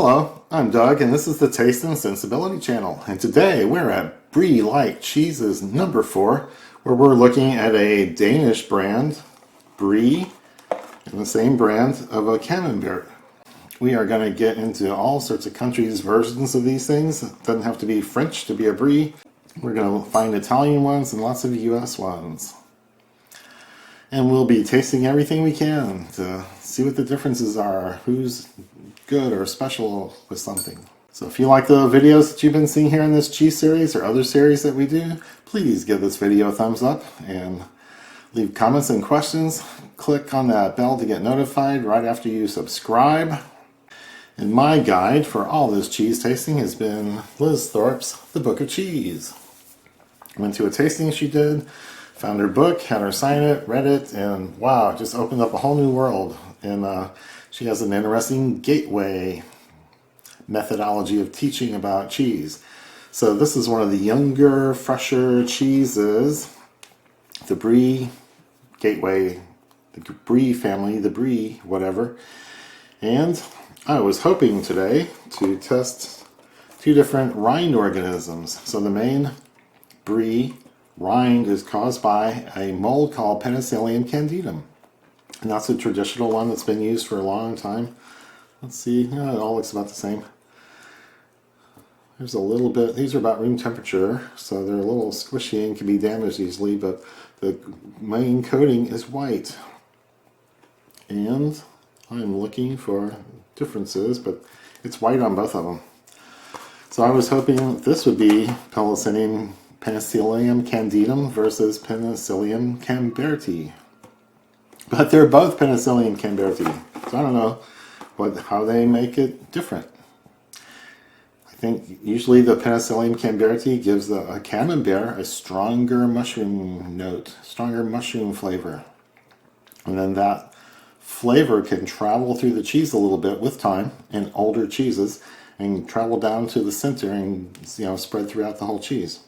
Hello, I'm Doug, and this is the Taste and Sensibility channel. And today we're at Brie-Like Cheeses number 4, where we're looking at a Danish brand, Brie, and the same brand of a Camembert. We are going to get into all sorts of countries' versions of these things. It doesn't have to be French to be a Brie. We're going to find Italian ones and lots of US ones. And we'll be tasting everything we can to see what the differences are, who's good or special with something. So if you like the videos that you've been seeing here in this cheese series or other series that we do, please give this video a thumbs up and leave comments and questions. Click on that bell to get notified right after you subscribe. And my guide for all this cheese tasting has been Liz Thorpe's The Book of Cheese. Went to a tasting she did, found her book, had her sign it, read it, and wow, it just opened up a whole new world. And she has an interesting gateway methodology of teaching about cheese. So this is one of the younger, fresher cheeses, the Brie Gateway, the Brie family, the Brie whatever. And I was hoping today to test two different rind organisms. So the main Brie rind is caused by a mold called Penicillium candidum. And that's a traditional one that's been used for a long time. Let's see, yeah, it all looks about the same. There's a little bit, these are about room temperature, so they're a little squishy and can be damaged easily, but the main coating is white. And I'm looking for differences, but it's white on both of them. So I was hoping this would be Penicillium candidum versus Penicillium camemberti. But they're both Penicillium camemberti. So I don't know how they make it different. I think usually the Penicillium camemberti gives a camembert a stronger mushroom note, stronger mushroom flavor. And then that flavor can travel through the cheese a little bit with time in older cheeses and travel down to the center and spread throughout the whole cheese.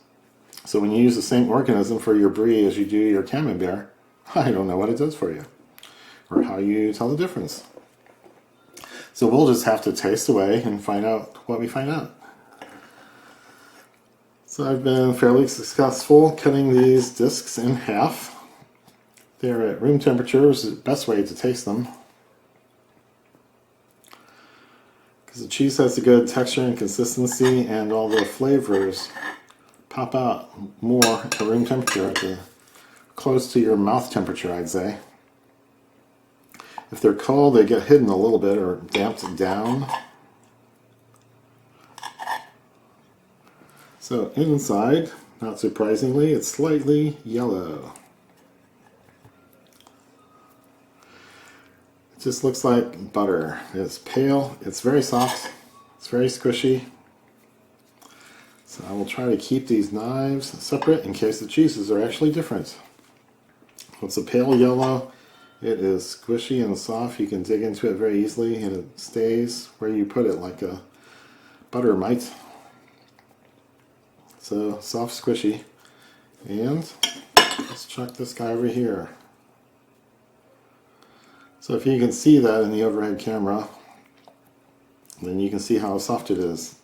So when you use the same organism for your Brie as you do your Camembert, I don't know what it does for you or how you tell the difference. So we'll just have to taste away and find out what we find out. So I've been fairly successful cutting these discs in half. They're at room temperature, which is the best way to taste them, because the cheese has a good texture and consistency, and all the flavors pop out more at room temperature, close to your mouth temperature, I'd say. If they're cold, they get hidden a little bit or damped down. So inside, not surprisingly, it's slightly yellow. It just looks like butter. It's pale, it's very soft, it's very squishy. So I will try to keep these knives separate in case the cheeses are actually different. It's a pale yellow. It is squishy and soft. You can dig into it very easily and it stays where you put it like a butter might. So soft, squishy. And let's check this guy over here. So if you can see that in the overhead camera, then you can see how soft it is.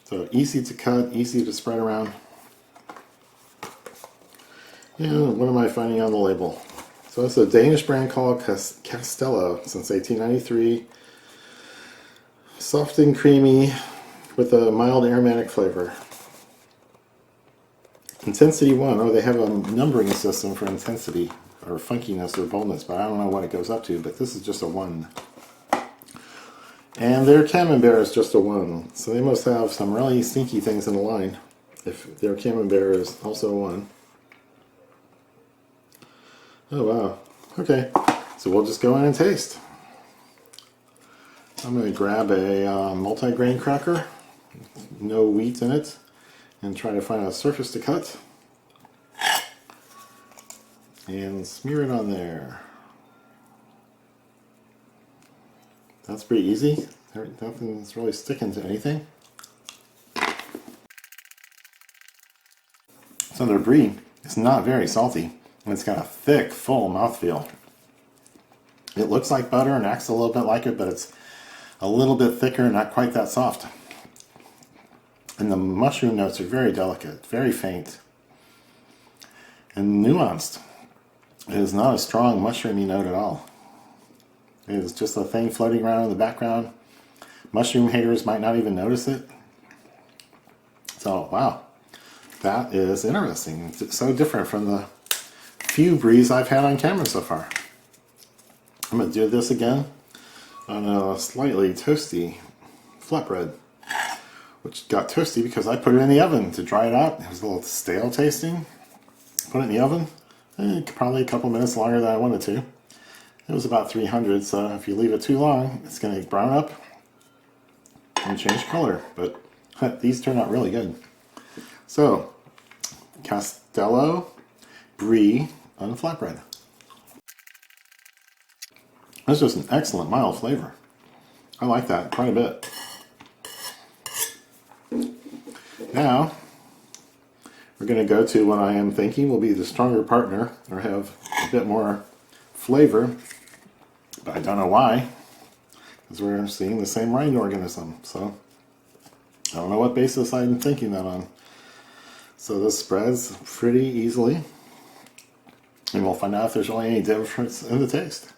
So easy to cut, easy to spread around. And what am I finding on the label? So it's a Danish brand called Castello since 1893. Soft and creamy with a mild aromatic flavor. Intensity 1. Oh, they have a numbering system for intensity or funkiness or boldness, but I don't know what it goes up to, but this is just a 1. And their Camembert is just a 1, so they must have some really stinky things in the line if their Camembert is also a 1. Oh wow, okay, so we'll just go in and taste. I'm going to grab a multi-grain cracker, no wheat in it, and try to find a surface to cut. And smear it on there. That's pretty easy. Nothing's really sticking to anything. So their Brie is not very salty, and it's got a thick, full mouthfeel. It looks like butter and acts a little bit like it, but it's a little bit thicker, not quite that soft. And the mushroom notes are very delicate, very faint, and nuanced. It is not a strong mushroomy note at all. It is just a thing floating around in the background. Mushroom haters might not even notice it. So, wow, that is interesting. It's so different from the few Bries I've had on camera so far. I'm going to do this again on a slightly toasty flatbread, which got toasty because I put it in the oven to dry it out. It was a little stale tasting. Put it in the oven, probably a couple minutes longer than I wanted to. It was about 300, so if you leave it too long, it's going to brown up and change color. But these turn out really good. So, Castello Brie on flatbread. That's just an excellent mild flavor. I like that quite a bit. Now, we're going to go to what I am thinking will be the stronger partner, or have a bit more flavor, but I don't know why, because we're seeing the same rind organism. So, I don't know what basis I'm thinking that on. So this spreads pretty easily, and we'll find out if there's really any difference in the taste.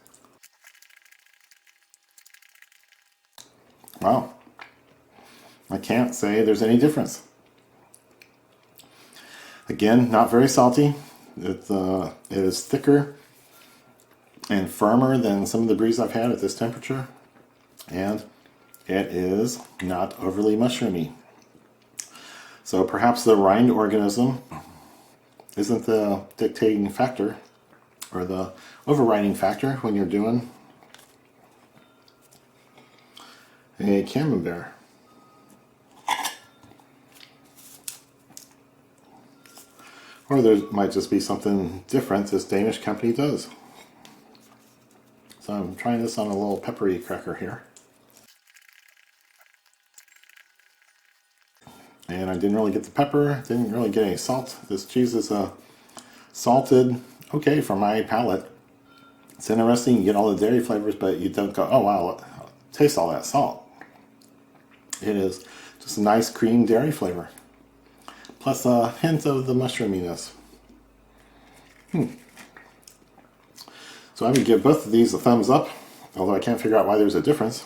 Wow, I can't say there's any difference. Again, not very salty. It is thicker and firmer than some of the Bries I've had at this temperature, and it is not overly mushroomy. So perhaps the rind organism isn't the dictating factor, or the overriding factor when you're doing a Camembert. Or there might just be something different this Danish company does. So I'm trying this on a little peppery cracker here. And I didn't really get the pepper, didn't really get any salt. This cheese is salted, okay, for my palate. It's interesting, you get all the dairy flavors, but you don't go, oh wow, taste all that salt. It is just a nice cream dairy flavor, plus a hint of the mushroominess. So I would give both of these a thumbs up, although I can't figure out why there's a difference.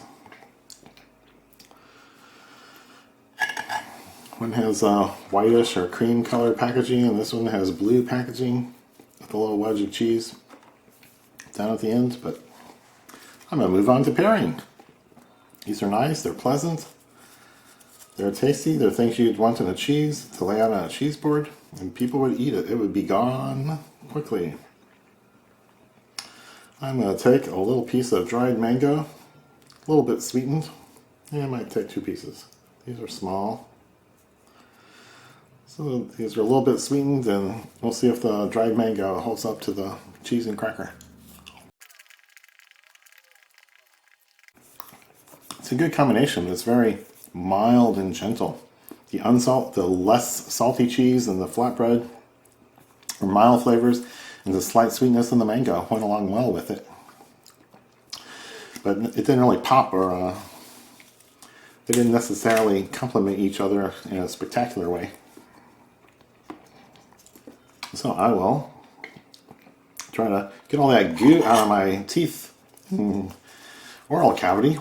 One has whitish or cream color packaging, and this one has blue packaging with a little wedge of cheese down at the end. But I'm going to move on to pairing. These are nice, they're pleasant, they're tasty, they're things you'd want in a cheese to lay out on a cheese board, and people would eat it. It would be gone quickly. I'm going to take a little piece of dried mango, a little bit sweetened, and I might take 2 pieces. These are small. So these are a little bit sweetened, and we'll see if the dried mango holds up to the cheese and cracker. It's a good combination. It's very mild and gentle. The less salty cheese and the flatbread are mild flavors, and the slight sweetness in the mango went along well with it. But it didn't really pop, or they didn't necessarily complement each other in a spectacular way. So I will try to get all that goo out of my teeth and oral cavity.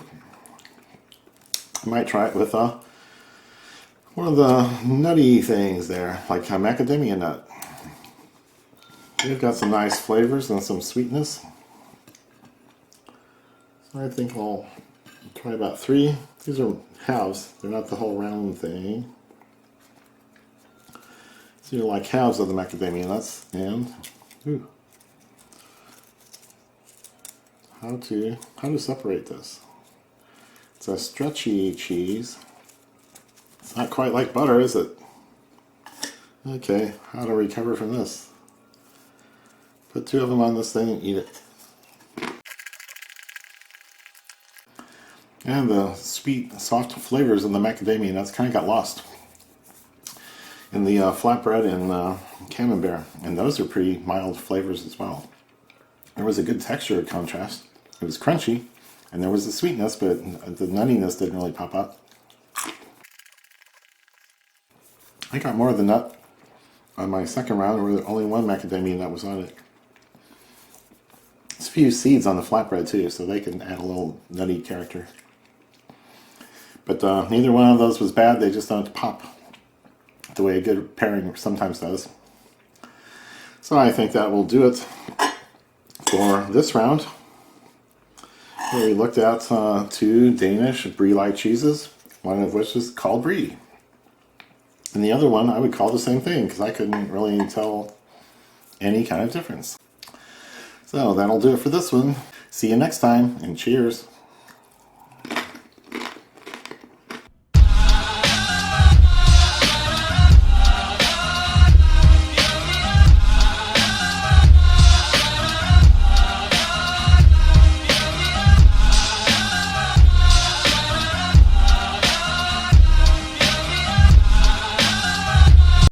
I might try it with one of the nutty things there, like a macadamia nut. They've got some nice flavors and some sweetness. So I think I'll try about 3. These are halves, they're not the whole round thing. So you're like halves of the macadamia nuts, and how to separate this. It's a stretchy cheese. It's not quite like butter, is it? Okay, how to recover from this? Put 2 of them on this thing and eat it. And the sweet, soft flavors of the macadamia nuts kind of got lost in the flatbread and Camembert, and those are pretty mild flavors as well. There was a good texture contrast. It was crunchy, And there was the sweetness, but the nuttiness didn't really pop up. I got more of the nut on my second round, where only one macadamia nut was on it. There's a few seeds on the flatbread too, so they can add a little nutty character. But neither one of those was bad. They just don't pop the way a good pairing sometimes does. So I think that will do it for this round, where we looked at two Danish Brie-Like cheeses, one of which is called Brie. And the other one I would call the same thing, because I couldn't really tell any kind of difference. So that'll do it for this one. See you next time, and cheers.